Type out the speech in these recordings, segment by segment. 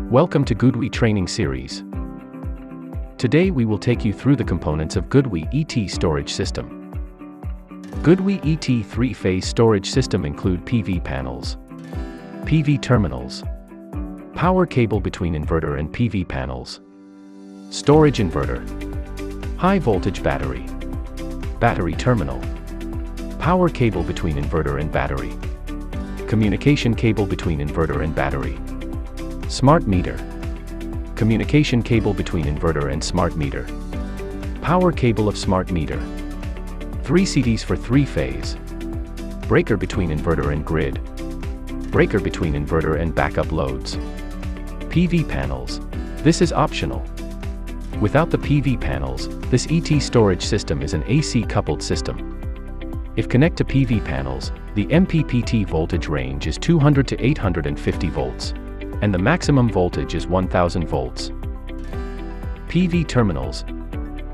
Welcome to GoodWe training series. Today we will take you through the components of GoodWe ET storage system. GoodWe ET 3-phase storage system include PV panels, PV terminals, power cable between inverter and PV panels, storage inverter, high voltage battery, battery terminal, power cable between inverter and battery, communication cable between inverter and battery, smart meter, communication cable between inverter and smart meter, power cable of smart meter, 3 CDs for 3-phase, breaker between inverter and grid, breaker between inverter and backup loads, PV panels. This is optional. Without the PV panels, this ET storage system is an AC coupled system. If connect to PV panels, the MPPT voltage range is 200 to 850 volts. And the maximum voltage is 1000 volts. PV terminals.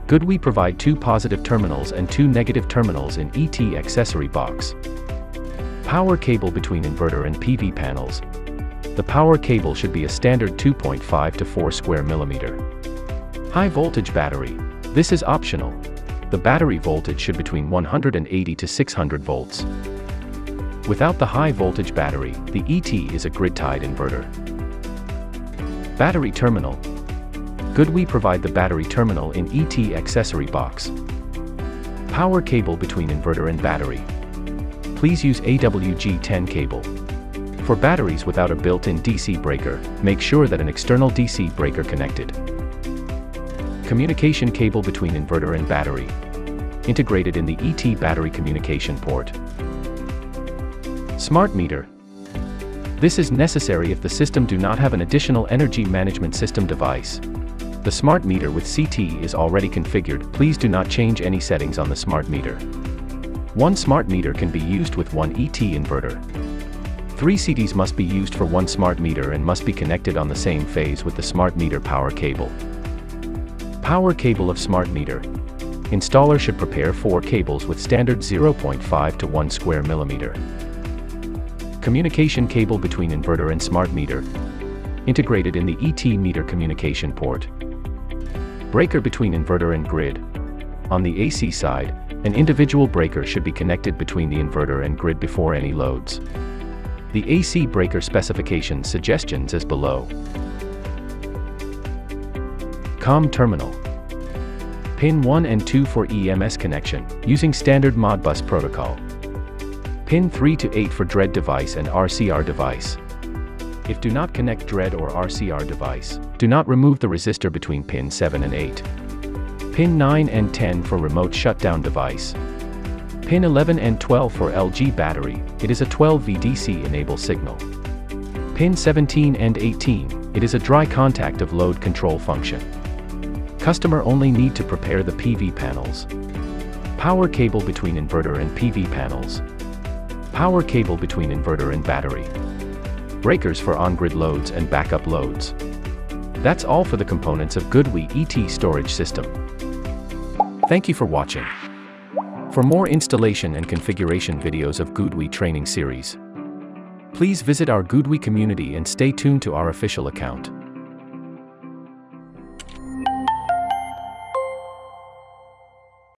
GoodWe provide 2 positive terminals and 2 negative terminals in ET accessory box. Power cable between inverter and PV panels. The power cable should be a standard 2.5 to 4 square millimeter. High voltage battery. This is optional. The battery voltage should be between 180 to 600 volts. Without the high voltage battery, the ET is a grid-tied inverter. Battery terminal. GoodWe provide the battery terminal in ET accessory box. Power cable between inverter and battery. Please use AWG10 cable. For batteries without a built-in DC breaker, make sure that an external DC breaker connected. Communication cable between inverter and battery. Integrated in the ET battery communication port. Smart meter. This is necessary if the system do not have an additional energy management system device. The smart meter with CT is already configured. Please do not change any settings on the smart meter. One smart meter can be used with one ET inverter. 3 CDs must be used for one smart meter and must be connected on the same phase with the smart meter power cable. Power cable of smart meter. Installer should prepare 4 cables with standard 0.5 to 1 square millimeter. Communication cable between inverter and smart meter. Integrated in the ET meter communication port. Breaker between inverter and grid. On the AC side, an individual breaker should be connected between the inverter and grid before any loads. The AC breaker specification suggestions as below. COM terminal. Pin 1 and 2 for EMS connection, using standard Modbus protocol. Pin 3 to 8 for DREAD device and RCR device. If do not connect DREAD or RCR device, do not remove the resistor between pin 7 and 8. Pin 9 and 10 for remote shutdown device. Pin 11 and 12 for LG battery, it is a 12 VDC enable signal. Pin 17 and 18, it is a dry contact of load control function. Customer only need to prepare the PV panels. Power cable between inverter and PV panels. Power cable between inverter and battery. Breakers for on-grid loads and backup loads. That's all for the components of GoodWe ET storage system. Thank you for watching. For more installation and configuration videos of GoodWe training series, please visit our GoodWe community and stay tuned to our official account.